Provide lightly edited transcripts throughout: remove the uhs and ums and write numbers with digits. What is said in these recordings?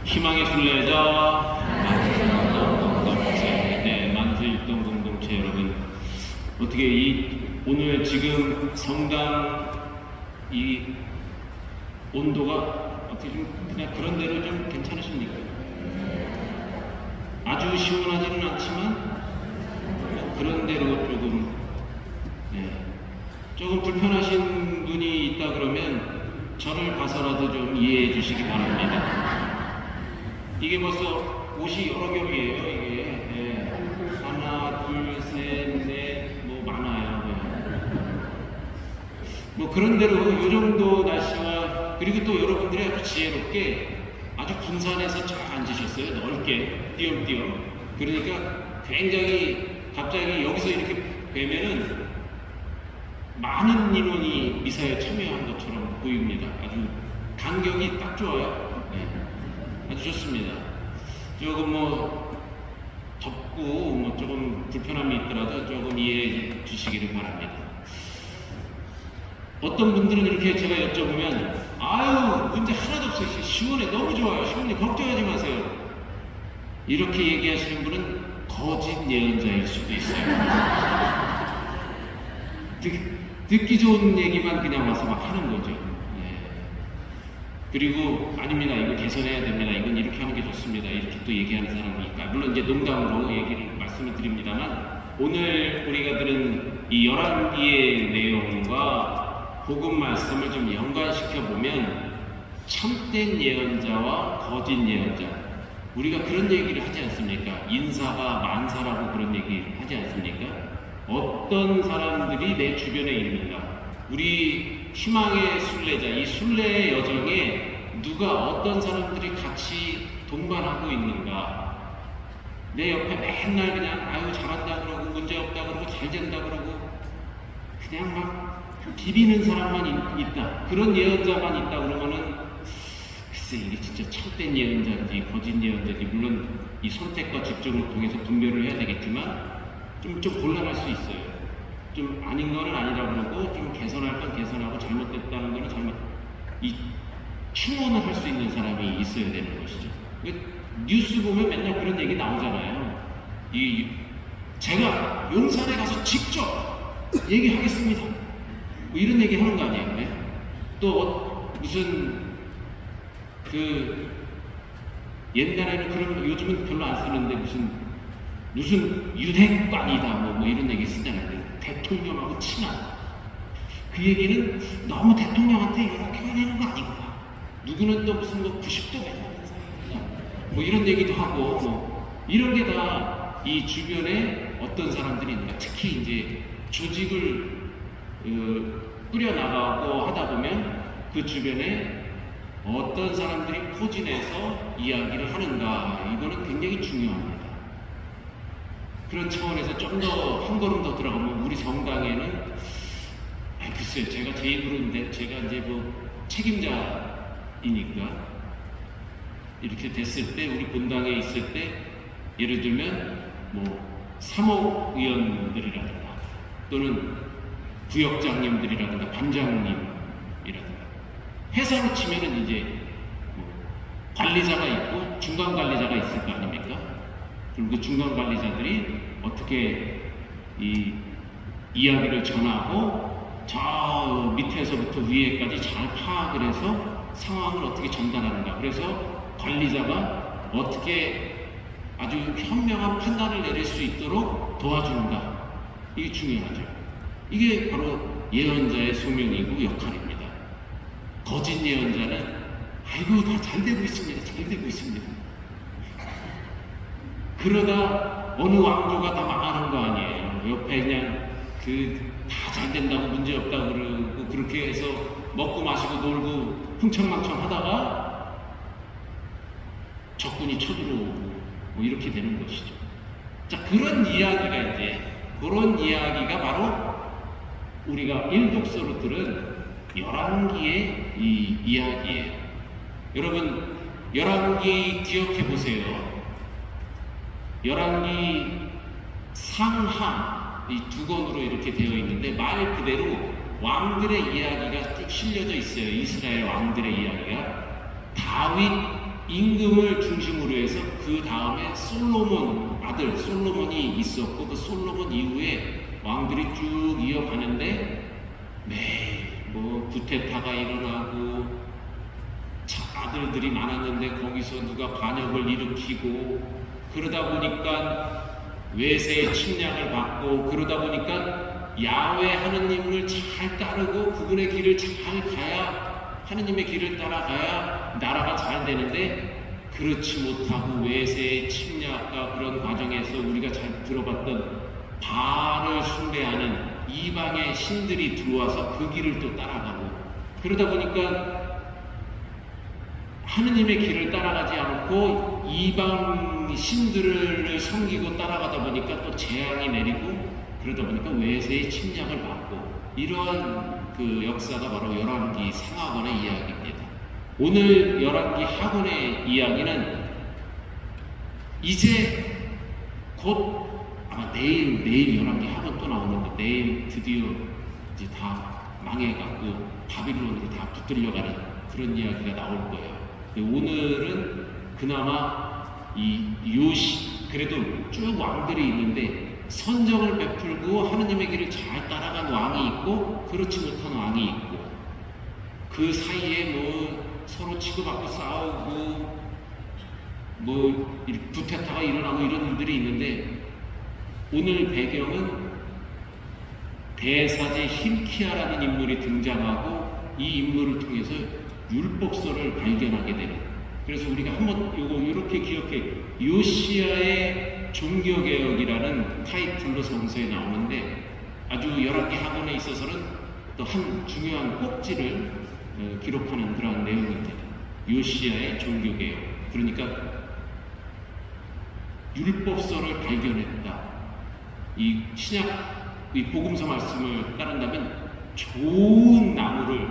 희망의 순례자 공동체, 네, 만수일동 공동체 여러분, 어떻게 오늘 지금 성당 이 온도가 어떻게 좀 그냥 그런 대로 좀 괜찮으십니까? 아주 시원하지는 않지만 그런 대로 조금, 네, 조금 불편하신 분이 있다 그러면 저를 봐서라도 좀 이해해 주시기 바랍니다. 이게 벌써 옷이 여러 겹이에요. 이게, 네. 하나, 둘, 셋, 넷, 뭐 많아요. 네. 뭐 그런 대로 이 정도 날씨와, 그리고 또 여러분들이 아주 지혜롭게 아주 분산해서 잘 앉으셨어요. 넓게 띄엄띄엄. 그러니까 굉장히 갑자기 여기서 이렇게 뵈면은 많은 인원이 미사에 참여한 것처럼 보입니다. 아주 간격이 딱 좋아요. 네. 아주 좋습니다. 조금 뭐 덥고 뭐 조금 불편함이 있더라도 조금 이해해 주시기를 바랍니다. 어떤 분들은 이렇게 제가 여쭤보면, 아유, 문제 하나도 없어요. 시원해. 너무 좋아요. 시원해. 걱정하지 마세요. 이렇게 얘기하시는 분은 거짓 예언자일 수도 있어요. 듣기 좋은 얘기만 그냥 와서 막 하는 거죠. 네. 그리고 아닙니다. 이거 개선해야 됩니다. 이건 이렇게 하는 게 좋습니다. 이렇게 또 얘기하는 사람이 있다. 물론 이제 농담으로 말씀을 드립니다만, 오늘 우리가 들은 이 열왕기의 내용과 복음 말씀을 좀 연관시켜 보면 참된 예언자와 거짓 예언자, 우리가 그런 얘기를 하지 않습니까? 인사가 만사라고 그런 얘기를 하지 않습니까? 어떤 사람들이 내 주변에 있는가? 우리 희망의 순례자, 이 순례의 여정에 누가, 어떤 사람들이 같이 동반하고 있는가? 내 옆에 맨날 그냥 아유 잘한다 그러고 문제 없다 그러고 잘 된다 그러고 그냥 막 비비는 사람만 있다. 그런 예언자만 있다 그러면은 글쎄 이게 진짜 참된 예언자인지 거짓 예언자인지, 물론 이 선택과 집중을 통해서 분별을 해야 되겠지만 좀 곤란할 수 있어요. 좀 아닌 거는 아니라 그러고 좀 개선할 건 개선하고 잘못됐다는 거는 이 충원을 할 수 있는 사람이 있어야 되는 것이죠. 뉴스 보면 맨날 그런 얘기 나오잖아요. 제가 용산에 가서 직접 얘기하겠습니다. 뭐 이런 얘기 하는 거 아니에요? 네? 또 무슨 옛날에는 그런, 요즘은 별로 안 쓰는데 무슨 유대관이다 뭐 이런 얘기 쓰잖아요. 대통령하고 친한. 그 얘기는 너무 대통령한테 이렇게 하는 거 아닌가. 누구는 또 무슨 90도 맨날 사이야. 뭐 이런 얘기도 하고 뭐 이런 게 다 이 주변에 어떤 사람들이 있는가. 특히 이제 조직을 꾸려나가고 하다 보면 그 주변에 어떤 사람들이 포진해서 이야기를 하는가, 이거는 굉장히 중요합니다. 그런 차원에서 좀 더 한 걸음 더 들어가면 우리 성당에는 글쎄요, 제가 제 입으로인데 제가 이제 뭐 책임자이니까 이렇게 됐을 때, 우리 본당에 있을 때 예를 들면 뭐 사목위원들이라든가 또는 구역장님들이라든가 반장님이라든가, 회사로 치면은 이제 뭐 관리자가 있고 중간 관리자가 있을 거 아닙니까? 그리고 그 중간 관리자들이 어떻게 이 이야기를 전하고 저 밑에서부터 위에까지 잘 파악을 해서 상황을 어떻게 전달하는가. 그래서 관리자가 어떻게 아주 현명한 판단을 내릴 수 있도록 도와주는가. 이게 중요하죠. 이게 바로 예언자의 소명이고 역할입니다. 거짓 예언자는 아이고 다 잘 되고 있습니다. 잘 되고 있습니다. 그러다 어느 왕조가 다 망하는 거 아니에요. 옆에 그냥 다 잘 된다고 문제 없다고 그러고 그렇게 해서 먹고 마시고 놀고 흥청망청 하다가 적군이 쳐들어오고 뭐 이렇게 되는 것이죠. 자, 그런 이야기가 바로 우리가 일독서로 들은 열왕기의 이 이야기예요. 여러분, 열왕기 기억해 보세요. 열왕기 상하 이 두 권으로 이렇게 되어 있는데 말 그대로 왕들의 이야기가 쭉 실려져 있어요. 이스라엘 왕들의 이야기가 다윗 임금을 중심으로 해서 그 다음에 솔로몬 아들 솔로몬이 있었고 그 솔로몬 이후에 왕들이 쭉 이어가는데 매일 뭐 구테타가 일어나고 아들들이 많았는데 거기서 누가 반역을 일으키고 그러다 보니까 외세의 침략을 받고 그러다 보니까 야훼 하느님을 잘 따르고 그분의 길을 잘 가야 하느님의 길을 따라가야 나라가 잘 되는데 그렇지 못하고 외세의 침략과 그런 과정에서 우리가 잘 들어봤던 바알을 숭배하는 이방의 신들이 들어와서 그 길을 또 따라가고 그러다 보니까 하느님의 길을 따라가지 않고 이방 신들을 섬기고 따라가다 보니까 또 재앙이 내리고 그러다 보니까 외세의 침략을 받고 이러한 그 역사가 바로 열왕기 상하권의 이야기입니다. 오늘 열왕기 하권의 이야기는 이제 곧 아마 내일 열왕기 하권 또 나오는데 내일 드디어 이제 다 망해갖고 바빌론으로 다 붙들려가는 그런 이야기가 나올 거예요. 오늘은 그나마 이 요시 그래도 쭉 왕들이 있는데 선정을 베풀고 하느님의 길을 잘 따라간 왕이 있고 그렇지 못한 왕이 있고 그 사이에 뭐 서로 치고받고 싸우고 뭐 구테타가 일어나고 이런 일들이 있는데 오늘 배경은 대사제 hilki야라는 인물이 등장하고 이 인물을 통해서 율법서를 발견하게 되는 그래서 우리가 한번 요거 이렇게 기억해 요시야의 종교개혁이라는 타이틀로 성서에 나오는데 아주 열왕기 하권에 있어서는 또 한 중요한 꼭지를 기록하는 그러한 내용입니다. 요시야의 종교개혁 그러니까 율법서를 발견했다. 이 신약 이 복음서 말씀을 따른다면 좋은 나무를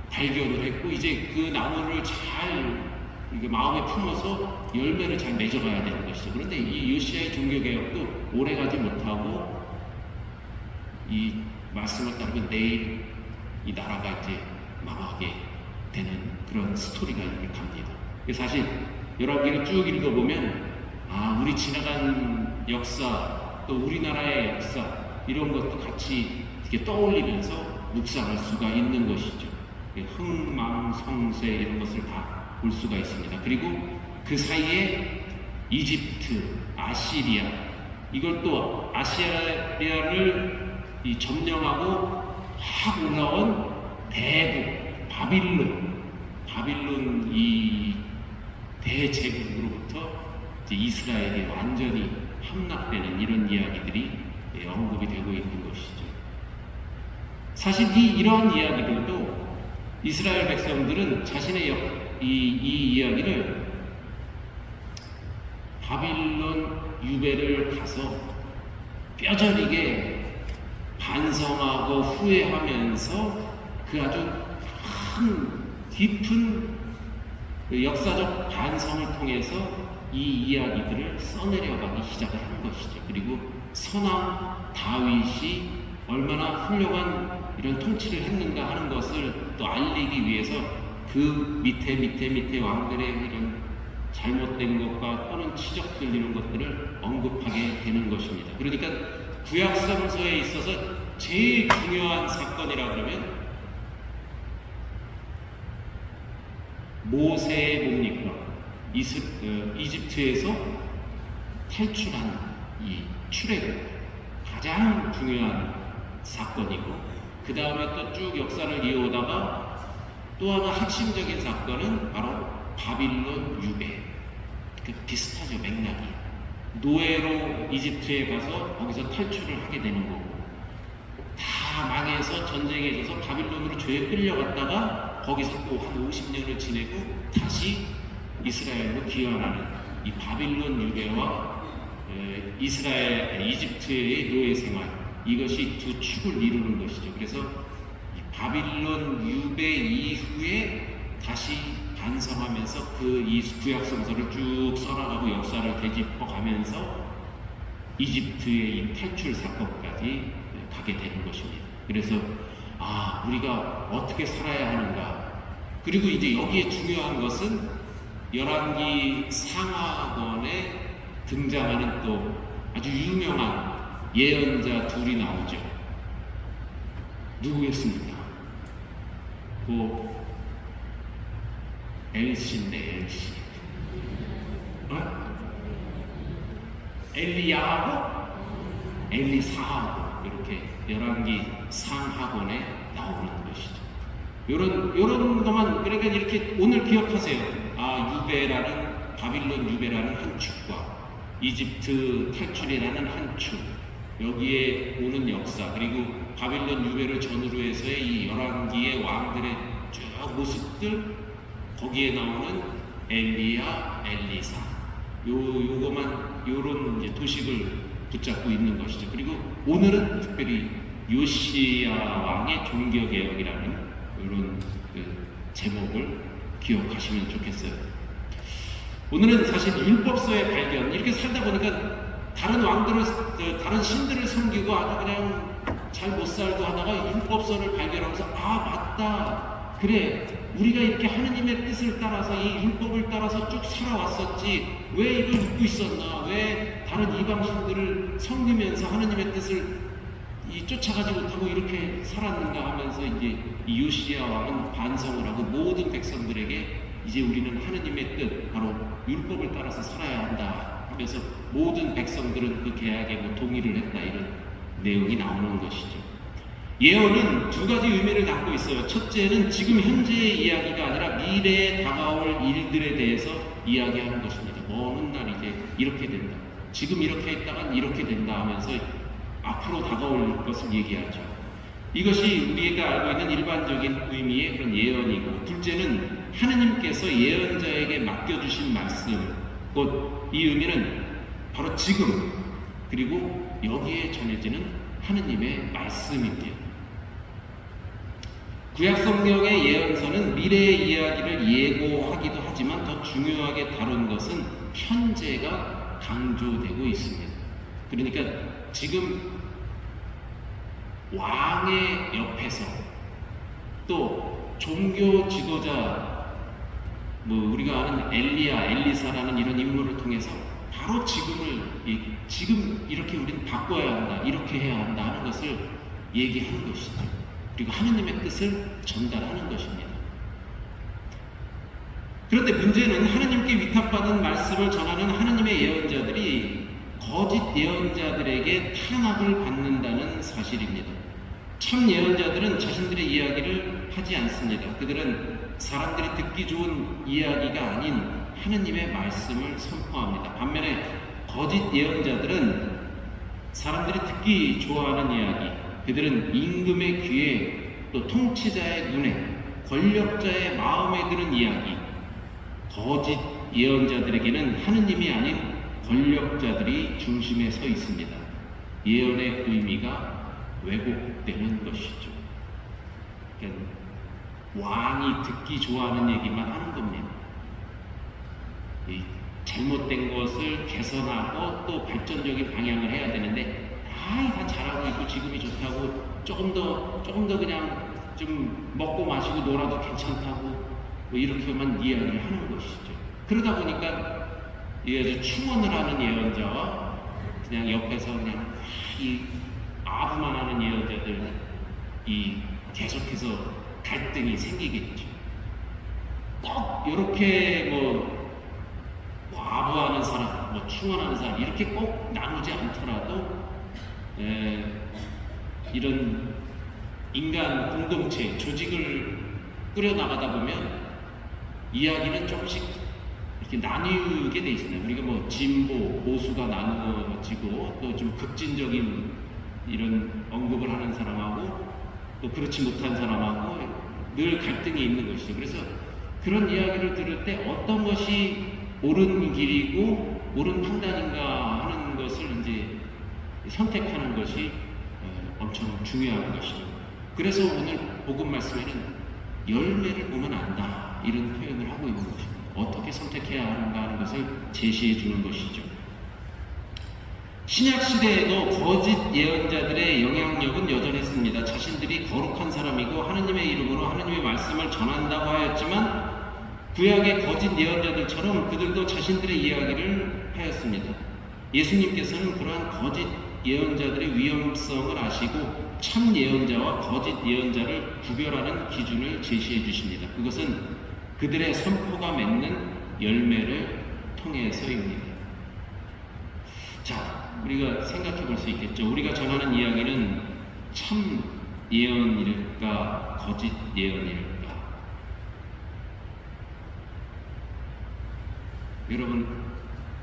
발견을 했고 이제 그 나무를 잘 마음에 품어서 열매를 잘 맺어가야 되는 것이죠. 그런데 이 요시야의 종교개혁도 오래가지 못하고 이 말씀을 따르면 내일 이 나라가 이제 망하게 되는 그런 스토리가 갑니다. 사실 열왕기를 쭉 읽어보면 우리 지나간 역사 또 우리나라의 역사 이런 것도 같이 이렇게 떠올리면서 묵상할 수가 있는 것이죠. 흥망성쇠 이런 것을 다 볼 수가 있습니다. 그리고 그 사이에 이집트, 아시리아 이걸 또 아시리아를 점령하고 확 올라온 대국 바빌론 이 대제국으로부터 이제 이스라엘이 완전히 함락되는 이런 이야기들이 언급이 되고 있는 것이죠. 사실 이러한 이야기들도 이스라엘 백성들은 자신의 이 이야기를 바빌론 유배를 가서 뼈저리게 반성하고 후회하면서 그 아주 큰 깊은 역사적 반성을 통해서 이 이야기들을 써내려가기 시작을 한 것이죠. 그리고 선왕 다윗이 얼마나 훌륭한 이런 통치를 했는가 하는 것을 또 알리기 위해서 그 밑에 왕들의 이런 잘못된 것과 또는 치적들 이런 것들을 언급하게 되는 것입니다. 그러니까 구약성서에 있어서 제일 중요한 사건이라 그러면 모세의 뭡니까? 이집트에서 탈출한 이 출애굽 가장 중요한 사건이고 그 다음에 또 쭉 역사를 이어오다가 또 하나 핵심적인 사건은 바로 바빌론 유배. 비슷하죠, 맥락이. 노예로 이집트에 가서 거기서 탈출을 하게 되는 거고 다 망해서 전쟁에 있어서 바빌론으로 죄에 끌려갔다가 거기서 또 한 50년을 지내고 다시 이스라엘로 귀환하는 이 바빌론 유배와 이집트의 노예 생활 이것이 두 축을 이루는 것이죠. 그래서 바빌론 유배 이후에 다시 반성하면서 이 구약성서를 쭉 써나가고 역사를 되짚어가면서 이집트의 이 탈출 사건까지 가게 되는 것입니다. 그래서 우리가 어떻게 살아야 하는가 그리고 이제 여기에 중요한 것은 열왕기 상하권에 등장하는 또 아주 유명한 예언자 둘이 나오죠. 누구겠습니까? 그 엘씨인데 엘씨. 엘리야하고 엘리사하고 이렇게 열왕기 상하권에 나오는 것이죠. 요런 것만 그러니까 이렇게 오늘 기억하세요. 유배라는 바빌론 유배라는 한 축과 이집트 탈출이라는 한 축, 여기에 오는 역사, 그리고 바빌론 유배를 전후로 해서의 이 열왕기의 왕들의 쭉 모습들, 거기에 나오는 엘리야, 엘리사, 요거만 요런 이제 도식을 붙잡고 있는 것이죠. 그리고 오늘은 특별히 요시야 왕의 종교개혁이라는 이런 제목을 기억하시면 좋겠어요. 오늘은 사실 율법서의 발견, 이렇게 살다 보니까 다른 왕들을, 다른 신들을 섬기고 아주 그냥 잘 못 살고 하다가 율법서를 발견하면서 맞다, 그래, 우리가 이렇게 하느님의 뜻을 따라서 이 율법을 따라서 쭉 살아왔었지, 왜 이걸 잊고 있었나, 왜 다른 이방신들을 섬기면서 하느님의 뜻을 쫓아가지 못하고 이렇게 살았는가 하면서 이제 이 요시야 왕은 반성을 하고 모든 백성들에게 이제 우리는 하느님의 뜻, 바로 율법을 따라서 살아야 한다 하면서 모든 백성들은 그 계약에 동의를 했다, 이런 내용이 나오는 것이죠. 예언은 두 가지 의미를 담고 있어요. 첫째는 지금 현재의 이야기가 아니라 미래에 다가올 일들에 대해서 이야기하는 것입니다. 먼 날 이제 이렇게 된다, 지금 이렇게 했다간 이렇게 된다 하면서 앞으로 다가올 것을 얘기하죠. 이것이 우리가 알고 있는 일반적인 의미의 그런 예언이고, 둘째는 하느님께서 예언자에게 맡겨주신 말씀, 곧 이 의미는 바로 지금, 그리고 여기에 전해지는 하느님의 말씀입니다. 구약성경의 예언서는 미래의 이야기를 예고하기도 하지만 더 중요하게 다룬 것은 현재가 강조되고 있습니다. 그러니까 지금 왕의 옆에서 또 종교 지도자, 우리가 아는 엘리야, 엘리사라는 이런 인물을 통해서 바로 지금 이렇게 우리는 바꿔야 한다, 이렇게 해야 한다 하는 것을 얘기하는 것이죠. 그리고 하느님의 뜻을 전달하는 것입니다. 그런데 문제는 하느님께 위탁받은 말씀을 전하는 하느님의 예언자들이 거짓 예언자들에게 탄압을 받는다는 사실입니다. 참 예언자들은 자신들의 이야기를 하지 않습니다. 그들은 사람들이 듣기 좋은 이야기가 아닌 하느님의 말씀을 선포합니다. 반면에 거짓 예언자들은 사람들이 듣기 좋아하는 이야기, 그들은 임금의 귀에, 또 통치자의 눈에, 권력자의 마음에 드는 이야기, 거짓 예언자들에게는 하느님이 아닌 권력자들이 중심에 서 있습니다. 예언의 의미가 왜곡되는 것이죠. 그러니까 왕이 듣기 좋아하는 얘기만 하는 겁니다. 이 잘못된 것을 개선하고 또 발전적인 방향을 해야 되는데, 다 잘하고 있고 지금이 좋다고, 조금 더 그냥 좀 먹고 마시고 놀아도 괜찮다고 이렇게만 이야기를 하는 것이죠. 그러다 보니까 이 아주 충원을 하는 예언자와 그냥 옆에서 그냥 이 아부만 하는 예언자들, 계속해서 갈등이 생기겠죠. 꼭 이렇게 아부하는 사람, 충원하는 사람, 이렇게 꼭 나누지 않더라도 이런 인간 공동체, 조직을 꾸려나가다 보면 이야기는 조금씩 이렇게 나뉘게 돼 있습니다. 우리가 진보, 보수가 나누어지고, 또 좀 급진적인 이런 언급을 하는 사람하고 또 그렇지 못한 사람하고 늘 갈등이 있는 것이죠. 그래서 그런 이야기를 들을 때 어떤 것이 옳은 길이고 옳은 판단인가 하는 것을 이제 선택하는 것이 엄청 중요한 것이죠. 그래서 오늘 복음 말씀에는 열매를 보면 안다, 이런 표현을 하고 있는 것입니다. 어떻게 선택해야 하는가 하는 것을 제시해 주는 것이죠. 신약 시대에도 거짓 예언자들의 영향력은 여전했습니다. 자신들이 거룩한 사람이고 하느님의 이름으로 하느님의 말씀을 전한다고 하였지만 구약의 거짓 예언자들처럼 그들도 자신들의 이야기를 하였습니다. 예수님께서는 그러한 거짓 예언자들의 위험성을 아시고 참 예언자와 거짓 예언자를 구별하는 기준을 제시해 주십니다. 그것은 그들의 선포가 맺는 열매를 통해서입니다. 자, 우리가 생각해 볼 수 있겠죠. 우리가 전하는 이야기는 참 예언일까, 거짓 예언일까? 여러분,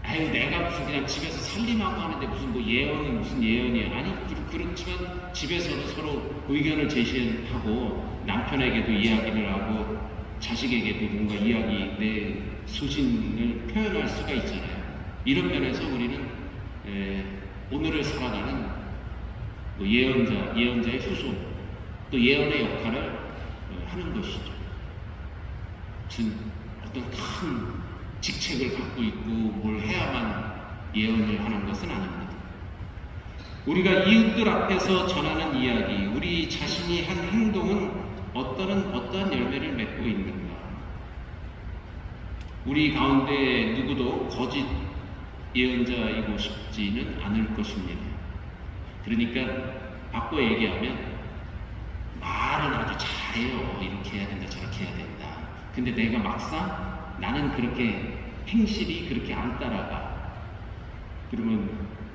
아유, 내가 무슨 그냥 집에서 살림하고 하는데 무슨 뭐 예언이 무슨 예언이야. 아니, 그렇지만 집에서도 서로 의견을 제시하고 남편에게도 이야기를 하고 자식에게도 뭔가 이야기, 내 소신을 표현할 수가 있잖아요. 이런 면에서 우리는 오늘을 살아가는 예언자의 후손, 또 예언의 역할을 하는 것이죠. 무슨 어떤 큰 직책을 갖고 있고 뭘 해야만 예언을 하는 것은 아닙니다. 우리가 이웃들 앞에서 전하는 이야기, 우리 자신이 한 행동은 어떠한 열매를 맺고 있는가? 우리 가운데 누구도 거짓 예언자이고 싶지는 않을 것입니다. 그러니까 바꿔 얘기하면 말은 아주 잘해요. 이렇게 해야 된다, 저렇게 해야 된다. 근데 내가 막상 나는 그렇게 행실이 그렇게 안 따라가. 그러면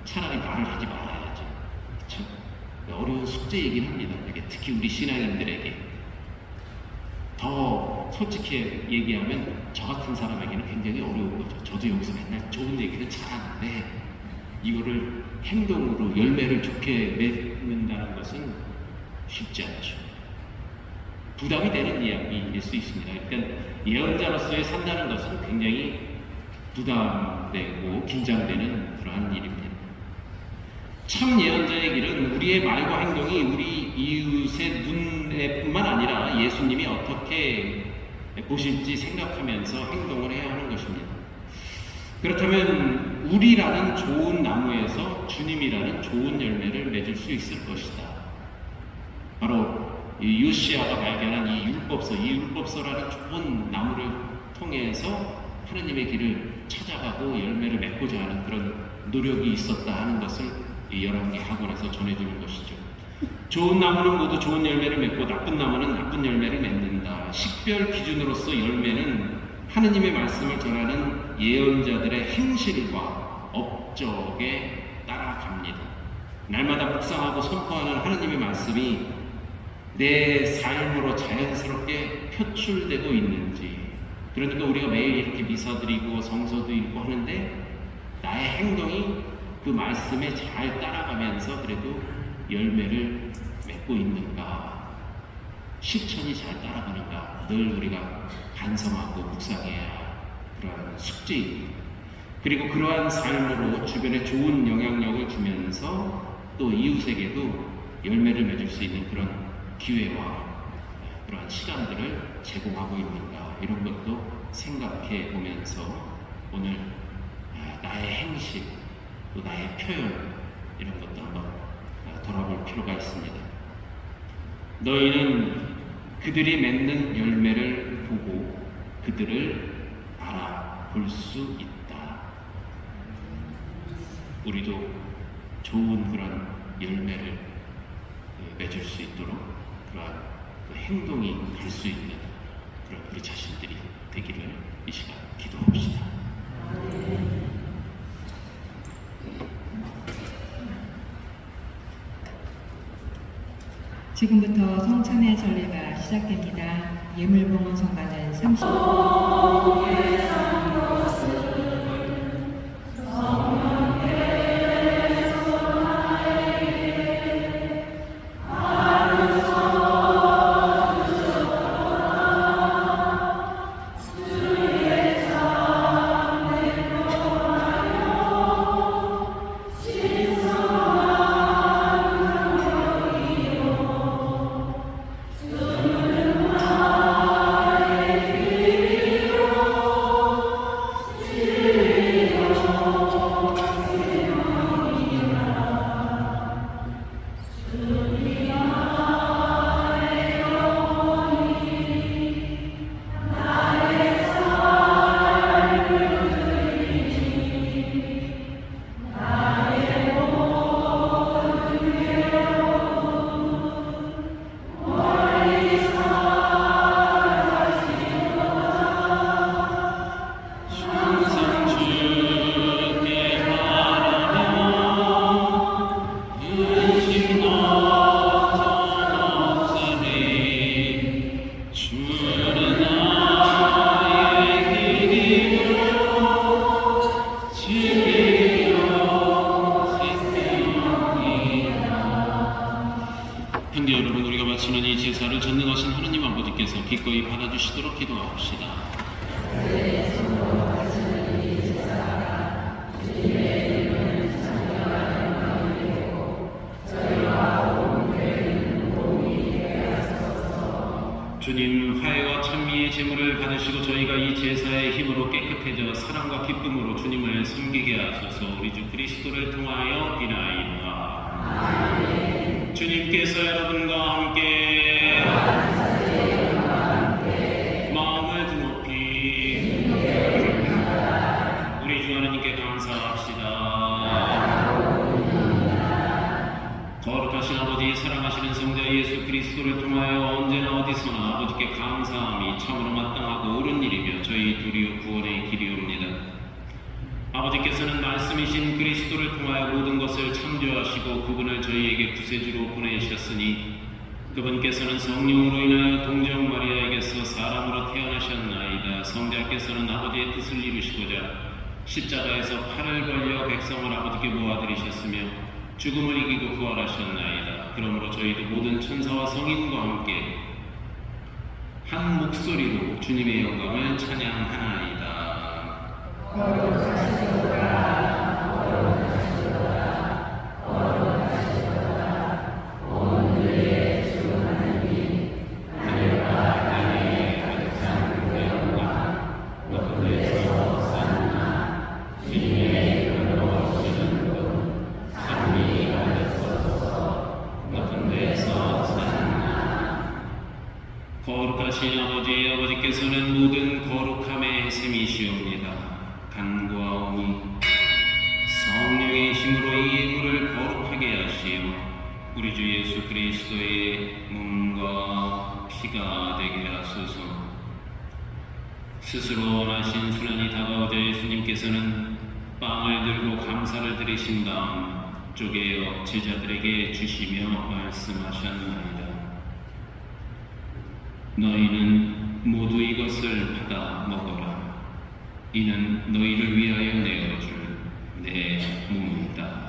차라리 말을 하지 말아야죠. 그렇죠? 어려운 숙제이긴 합니다. 특히 우리 신앙인들에게. 더 솔직히 얘기하면 저 같은 사람에게는 굉장히 어려운 거죠. 저도 여기서 맨날 좋은 얘기는 잘하는데 이거를 행동으로 열매를 좋게 맺는다는 것은 쉽지 않죠. 부담이 되는 이야기일 수 있습니다. 그러니까 예언자로서의 산다는 것은 굉장히 부담되고 긴장되는 그러한 일입니다. 참 예언자의 길은 우리의 말과 행동이 우리 이웃의 눈에뿐만 아니라 예수님이 어떻게 보실지 생각하면서 행동을 해야 하는 것입니다. 그렇다면 우리라는 좋은 나무에서 주님이라는 좋은 열매를 맺을 수 있을 것이다. 바로 이 요시아가 발견한 이 율법서라는 좋은 나무를 통해서 하느님의 길을 찾아가고 열매를 맺고자 하는 그런 노력이 있었다 하는 것을 이 열왕기 학원에서 전해주는 것이죠. 좋은 나무는 모두 좋은 열매를 맺고 나쁜 나무는 나쁜 열매를 맺는다. 식별 기준으로서 열매는 하느님의 말씀을 전하는 예언자들의 행실과 업적에 따라갑니다. 날마다 묵상하고 선포하는 하느님의 말씀이 내 삶으로 자연스럽게 표출되고 있는지, 그러니까 우리가 매일 이렇게 미사 드리고 성서도 읽고 하는데 나의 행동이 그 말씀에 잘 따라가면서 그래도 열매를 맺고 있는가, 실천이 잘 따라가는가 늘 우리가 반성하고 묵상해야 그러한 숙제입니다. 그리고 그러한 삶으로 주변에 좋은 영향력을 주면서 또 이웃에게도 열매를 맺을 수 있는 그런 기회와 그러한 시간들을 제공하고 있는가, 이런 것도 생각해 보면서 오늘 나의 행실, 또 나의 표현, 이런 것도 한번 돌아볼 필요가 있습니다. 너희는 그들이 맺는 열매를 보고 그들을 알아볼 수 있다. 우리도 좋은 그런 열매를 맺을 수 있도록 그러한 행동이 갈 수 있는 그런 우리 자신들이 되기를 이 시간 기도합시다. 지금부터 성찬의 전례가 시작됩니다. 예물봉헌 성가는 30. 주시도록 기도합시다. 주님, 화해와 찬미의 제물을 받으시고 저희가 이 제사의 힘으로 깨끗해져 사랑과 기쁨으로 주님을 섬기게 하소서. 우리 주 그리스도를 통하여 비나이다. 주님께서 여러분과 함께 마음을 드높이 우리 주 하나님께 감사합시다. 거룩하신 아버지, 사랑하시는 성자 예수 그리스도를 통하여 언제나 어디서나 아버지께 감사함이 참으로 마땅하고 옳은 일이며 저희 도리어 구원의 길이옵니다. 아버지께서는 말씀이신 그리스도를 통하여 모든 것을 창조하시고 그분을 저희에게 구세주로 보내셨으니 그분께서는 성령으로 인하여 동정 마리아에게서 사람으로 태어나셨나이다. 성자께서는 아버지의 뜻을 이루시고자 십자가에서 팔을 벌려 백성을 아버지께 모아들이셨으며 죽음을 이기고 부활하셨나이다. 그러므로 저희도 모든 천사와 성인과 함께 한 목소리로 주님의 영광을 찬양하나이다. 거룩하신 아버지, 아버지께서는 모든 거룩함의 셈이시옵니다. 간구하오니 성령의 힘으로 이 예물을 거룩하게 하시어 우리 주 예수 그리스도의 몸과 피가 되게 하소서. 스스로 원하신 순환이 다가오자 예수님께서는 빵을 들고 감사를 드리신 다음 쪼개어 제자들에게 주시며 말씀하셨나이다. 너희는 모두 이것을 받아 먹어라. 이는 너희를 위하여 내어줄 내 몸이다.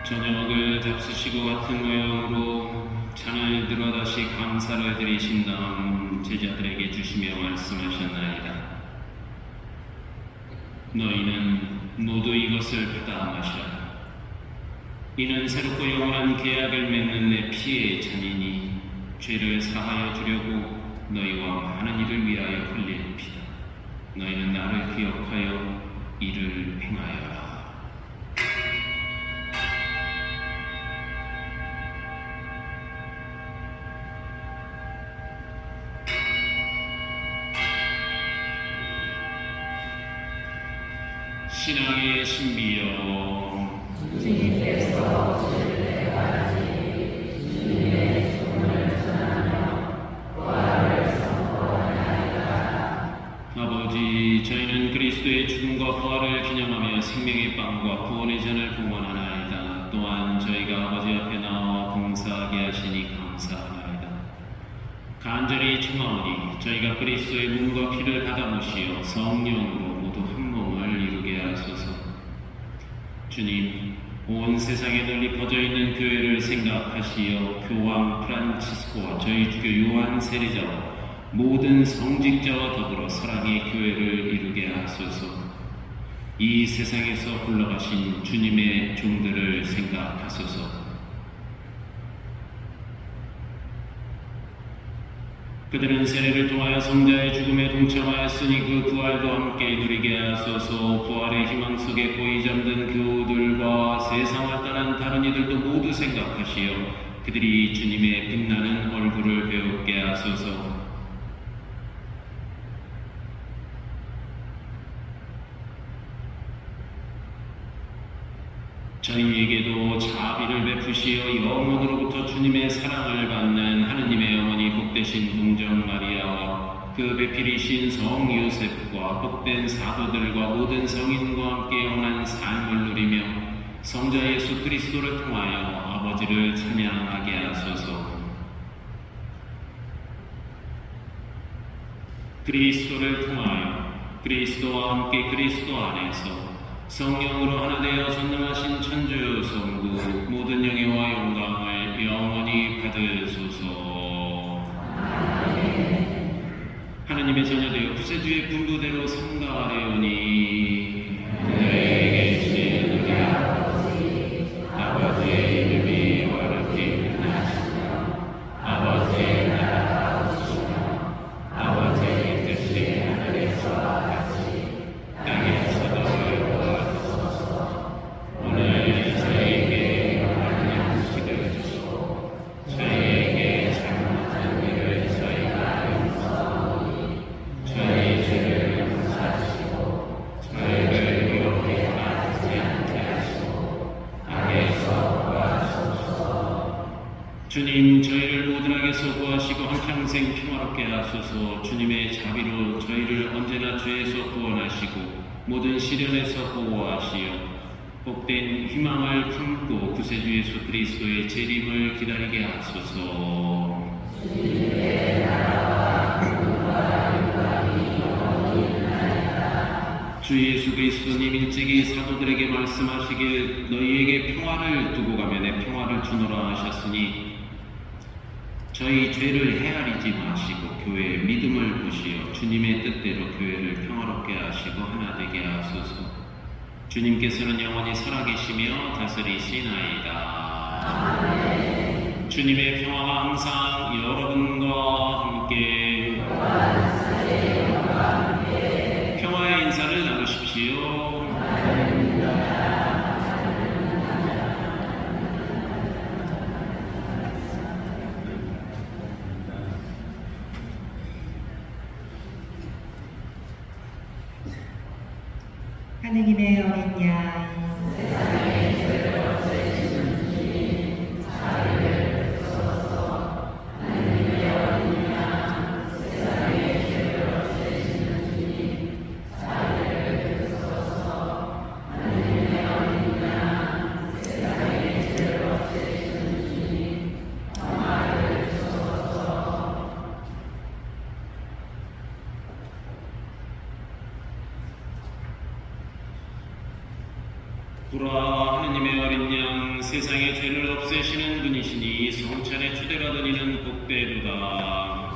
저녁을 잡수시고 같은 모양으로 잔을 들어 다시 감사를 드리신 다음 제자들에게 주시며 말씀하셨나이다. 너희는 모두 이것을 받아 마시라. 이는 새롭고 영원한 계약을 맺는 내 피의 잔이니 죄를 사하여 주려고 너희와 많은 이를 위하여 흘릴 피다. 너희는 나를 기억하여 이를 행하여라. 신앙의 신비여, 주님께서 주를 대하지 주님의 죽음을 전하며 부활을 선포하나이다. 아버지, 저희는 그리스도의 죽음과 부활을 기념하며 생명의 빵과 구원의 잔을 봉헌하나이다. 또한 저희가 아버지 앞에 나와 봉사하게 하시니 감사하나이다. 간절히 청하오니 저희가 그리스도의 몸과 피를 받아 모시어 성령으로 모두 한 몸을 이루게 하소서. 주님, 온 세상에 널리 퍼져 있는 교회를 생각하시어 교황 프란치스코와 저희 주교 요한 세례자와 모든 성직자와 더불어 사랑의 교회를 이루게 하소서. 이 세상에서 굴러가신 주님의 종들을 생각하소서. 그들은 세례를 통하여 성자의 죽음에 동참하였으니 그 부활도 함께 누리게 하소서. 부활의 희망 속에 고이 잠든 교우들과 세상을 떠난 다른 이들도 모두 생각하시어 그들이 주님의 빛나는 얼굴을 배우게 하소서. 저희에게도 자비를 베푸시어 영원으로부터 주님의 사랑을 받는 하느님의 어머니 복되신 동정 마리아와 그 배필이신 성 요셉과 복된 사도들과 모든 성인과 함께 영원한 삶을 누리며 성자 예수 그리스도를 통하여 아버지를 찬양하게 하소서. 그리스도를 통하여 그리스도와 함께 그리스도 안에서 성령으로 하나 되어 전능하신 천주 성부 모든 영예와 영광을 영원히 받으소서. 하느님의 자녀되어 구세주의 분부대로 삼가하려니 너에게 계신 우리 아버지의 이름이 거룩히 빛나시며 아버지의 나라가 오시며 아버지의 뜻이 하늘에서와 같이 땅에서도 이루어지소서. 오늘 저희에게 영원한 양식을 주시고 저희에게 잘못한 일을 저희가 용서하오니 저희 죄를 용서하시고 저희를 유혹에 빠지지 않게 하시고 악에서 구하소서. 주님, 저희를 모든 악에서 구하시고 한평생 평화롭게 하소서. 주님의 자비로 저희를 언제나 죄에서 구원하시고 모든 시련에서 보호하시어 복된 희망을 품고 구세주 예수 그리스도의 재림을 기다리게 하소서. 주 예수 그리스도님 일찍이 사도들에게 말씀하시길 너희에게 평화를 두고 가며 내 평화를 주노라 하셨으니 저희 죄를 헤아리지 마시고 교회의 믿음을 보시어 주님의 뜻대로 교회를 평화롭게 하시고 하나 되게 하소서. 주님께서는 영원히 살아계시며 다스리시나이다. 주님의 평화가 항상 여러분과 함께 평화의 인사를 나누십시오. 하느님의 어린 양 보라, 하느님의 어린 양, 세상의 죄를 없애시는 분이시니 성찬의 주대받은 이는 복되도다.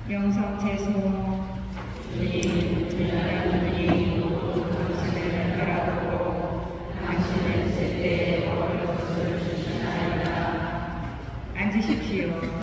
영성 제소 앉으십시오.